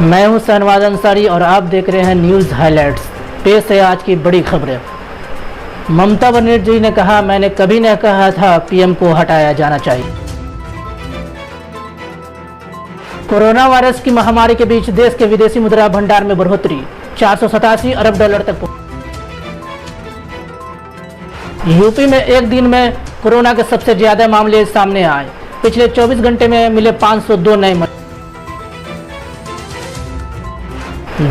मैं हूं शहनवाज अंसारी और आप देख रहे हैं न्यूज़ हाइलाइट्स। पेश है आज की बड़ी खबरें। ममता बनर्जी ने कहा, मैंने कभी नहीं कहा था पीएम को हटाया जाना चाहिए। कोरोना वायरस की महामारी के बीच देश के विदेशी मुद्रा भंडार में बढ़ोतरी, 487 अरब डॉलर तक। यूपी में एक दिन में कोरोना के सबसे ज्यादा मामले सामने आए। पिछले 24 घंटे में मिले 502 नए मरीज।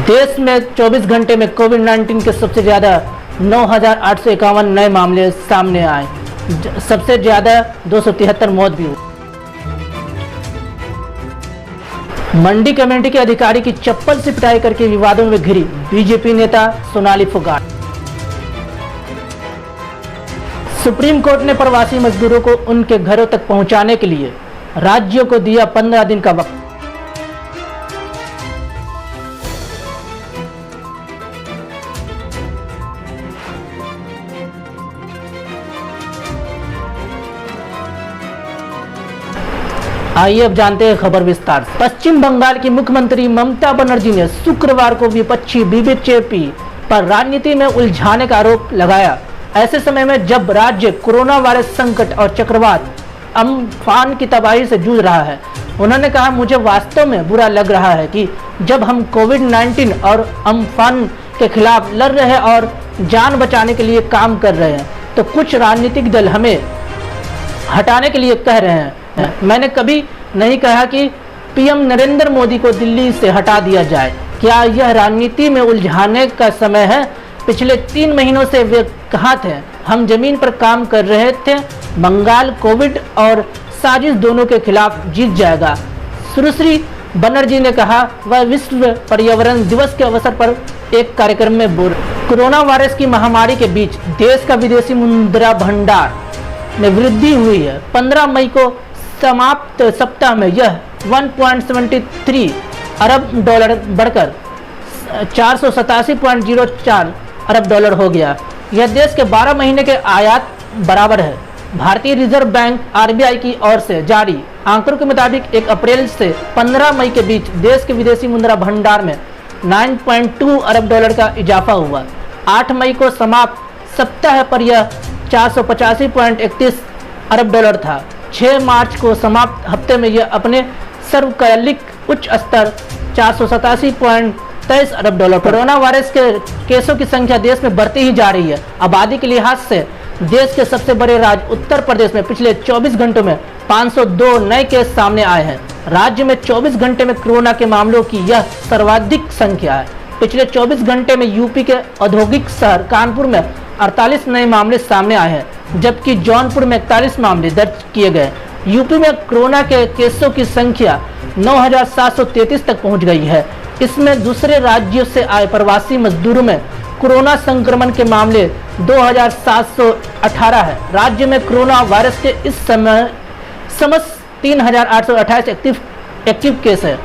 देश में 24 घंटे में कोविड-19 के सबसे ज्यादा 9,851 नए मामले सामने आए। सबसे ज्यादा 273 मौत भी हुई। मंडी कमेटी के अधिकारी की चप्पल से पिटाई करके विवादों में घिरी बीजेपी नेता सोनाली फोगाट। सुप्रीम कोर्ट ने प्रवासी मजदूरों को उनके घरों तक पहुंचाने के लिए राज्यों को दिया 15 दिन का वक्त। आइए अब जानते हैं खबर विस्तार से। पश्चिम बंगाल की मुख्यमंत्री ममता बनर्जी ने शुक्रवार को विपक्षी बीजेपी पर राजनीति में उलझाने का आरोप लगाया। ऐसे समय में जब राज्य कोरोना वायरस संकट और चक्रवात अम्फान की तबाही से जूझ रहा है, उन्होंने कहा, मुझे वास्तव में बुरा लग रहा है कि जब हम कोविड-19 और अम्फान के खिलाफ लड़ रहे हैं और जान बचाने के लिए काम कर रहे हैं, तो कुछ राजनीतिक दल हमें हटाने के लिए कह रहे हैं। मैंने कभी नहीं कहा कि पीएम नरेंद्र मोदी को दिल्ली से हटा दिया जाए। क्या यह राजनीति में उलझाने का समय है? पिछले 3 महीनों से वे कहाँ थे? हम जमीन पर काम कर रहे थे। बंगाल कोविड और साजिश दोनों के खिलाफ जीत जाएगा। सुश्री बनर्जी ने कहा। वह विश्व पर्यावरण दिवस के अवसर पर एक कार्यक्रम में बोल। कोरोना वायरस की महामारी के बीच देश का विदेशी मुद्रा भंडार में वृद्धि हुई है। 15 मई को समाप्त सप्ताह में यह 1.73 अरब डॉलर बढ़कर 487.04 अरब डॉलर हो गया। यह देश के 12 महीने के आयात बराबर है। भारतीय रिजर्व बैंक आरबीआई की ओर से जारी आंकड़ों के मुताबिक 1 अप्रैल से 15 मई के बीच देश के विदेशी मुद्रा भंडार में 9.2 अरब डॉलर का इजाफा हुआ। 8 मई को समाप्त सप्ताह पर यह 485.31 अरब डॉलर था। 6 मार्च को समाप्त हफ्ते में यह अपने सर्वकालिक उच्च स्तर 487.23 अरब डॉलर। कोरोना वायरस के केसों की संख्या देश में बढ़ती ही जा रही है। आबादी के लिहाज से देश के सबसे बड़े राज्य उत्तर प्रदेश में पिछले 24 घंटों में 502 नए केस सामने आए हैं। राज्य में 24 घंटे में कोरोना के मामलों की यह सर्वाधिक संख्या है। पिछले 24 घंटे में यूपी के औद्योगिक शहर कानपुर में 48 नए मामले सामने आए हैं, जबकि जौनपुर में 41 मामले दर्ज किए गए। यूपी में कोरोना के केसों की संख्या 9,733 तक पहुंच गई है। इसमें दूसरे राज्यों से आए प्रवासी मजदूरों में कोरोना संक्रमण के मामले 2,718 है। राज्य में कोरोना वायरस के इस समय समस्त 3,828 एक्टिव केस है।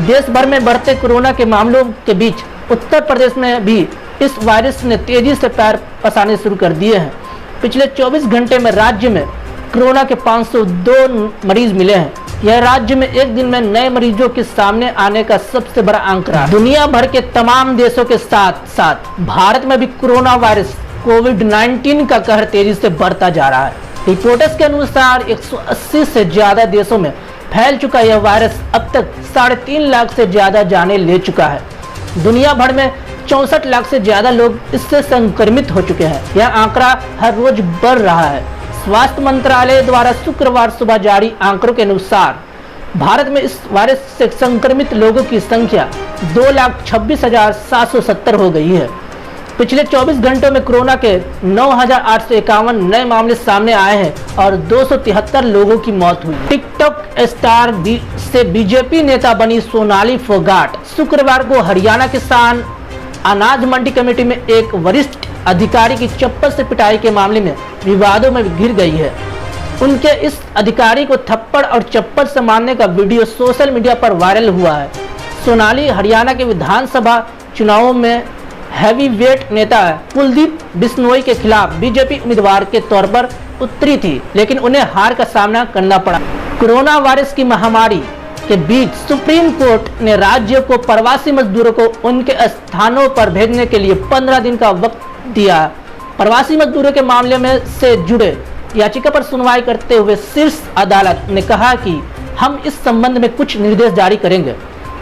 देश भर में बढ़ते कोरोना के मामलों के बीच उत्तर प्रदेश में भी इस वायरस ने तेजी से पैर पसारने शुरू कर दिए हैं। पिछले 24 घंटे में राज्य में कोरोना के 502 मरीज मिले हैं। यह राज्य में एक दिन में नए मरीजों के सामने आने का सबसे बड़ा आंकड़ा है। दुनिया भर के तमाम देशों के साथ साथ भारत में भी कोरोना वायरस कोविड-19 का कहर तेजी से बढ़ता जा रहा है। रिपोर्ट्स के अनुसार 180 से ज्यादा देशों में फैल चुका यह वायरस अब तक 3.5 लाख से ज्यादा जानें ले चुका है। दुनिया भर में 64 लाख से ज्यादा लोग इससे संक्रमित हो चुके हैं। यह आंकड़ा हर रोज बढ़ रहा है। स्वास्थ्य मंत्रालय द्वारा शुक्रवार सुबह जारी आंकड़ों के अनुसार भारत में इस वायरस से संक्रमित लोगों की संख्या 2,26,770 हो गई है। पिछले 24 घंटों में कोरोना के 9,851 नए मामले सामने आए हैं और 273 लोगों की मौत हुई। टिकटॉक स्टार से बीजेपी नेता बनी सोनाली फोगाट शुक्रवार को हरियाणा किसान अनाज मंडी कमेटी में एक वरिष्ठ अधिकारी की चप्पल से पिटाई के मामले में विवादों में घिर गई है। उनके इस अधिकारी को थप्पड़ और चप्पल से मारने का वीडियो सोशल मीडिया पर वायरल हुआ है। सोनाली हरियाणा के विधानसभा चुनावों में हैवीवेट नेता कुलदीप बिश्नोई के खिलाफ बीजेपी उम्मीदवार के तौर पर उतरी थी, लेकिन उन्हें हार का सामना करना पड़ा। कोरोना वायरस की महामारी के बीच सुप्रीम कोर्ट ने राज्य को प्रवासी मजदूरों को उनके स्थानों पर भेजने के लिए 15 दिन का वक्त दिया। प्रवासी मजदूरों के मामले में से जुड़े याचिका पर सुनवाई करते हुए शीर्ष अदालत ने कहा कि हम इस संबंध में कुछ निर्देश जारी करेंगे।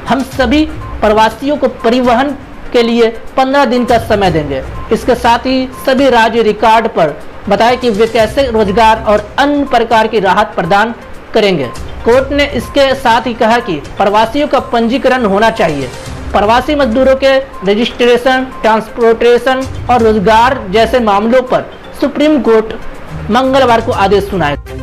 हम सभी प्रवासियों को परिवहन के लिए 15 दिन का समय देंगे। इसके साथ ही सभी राज्य रिकॉर्ड पर बताया कि वे कैसे रोजगार और अन्य प्रकार की राहत प्रदान करेंगे। कोर्ट ने इसके साथ ही कहा कि प्रवासियों का पंजीकरण होना चाहिए। प्रवासी मजदूरों के रजिस्ट्रेशन, ट्रांसपोर्टेशन और रोजगार जैसे मामलों पर सुप्रीम कोर्ट मंगलवार को आदेश सुनाएगा।